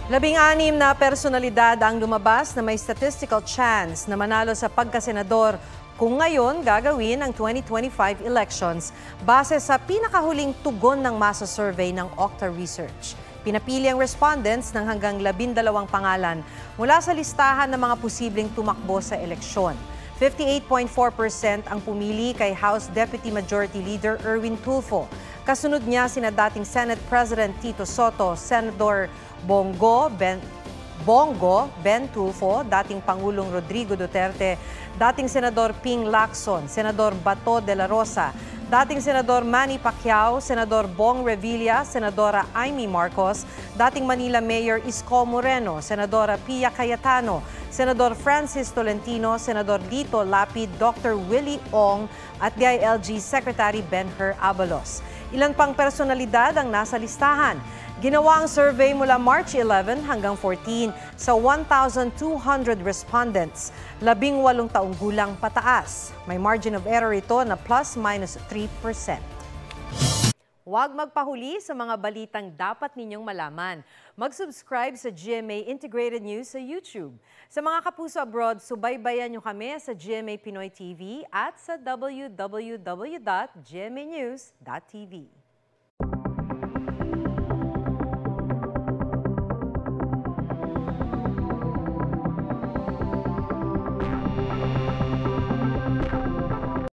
16 na personalidad ang lumabas na may statistical chance na manalo sa pagkasenador kung ngayon gagawin ang 2025 elections base sa pinakahuling tugon ng masa survey ng Okta Research. Pinapili ang respondents ng hanggang 12 pangalan mula sa listahan ng mga posibleng tumakbo sa eleksyon. 58.4% ang pumili kay House Deputy Majority Leader Erwin Tulfo. Kasunod niya sina dating Senate President Tito Soto, Senador Bongo Ben Tulfo, dating Pangulong Rodrigo Duterte, dating Senador Ping Lacson, Senador Bato de la Rosa, dating Senador Manny Pacquiao, Senador Bong Revilla, Senadora Amy Marcos, dating Manila Mayor Isko Moreno, Senadora Pia Cayetano, Senador Francis Tolentino, Senador Lito Lapid, Dr. Willie Ong at DILG Secretary Benher Abalos. Ilan pang personalidad ang nasa listahan. Ginawa ang survey mula March 11 hanggang 14 sa 1,200 respondents, 18 taong gulang pataas. May margin of error ito na plus-minus 3%. Huwag magpahuli sa mga balitang dapat ninyong malaman. Mag-subscribe sa GMA Integrated News sa YouTube. Sa mga kapuso abroad, subaybayan nyo kami sa GMA Pinoy TV at sa www.gmanews.tv.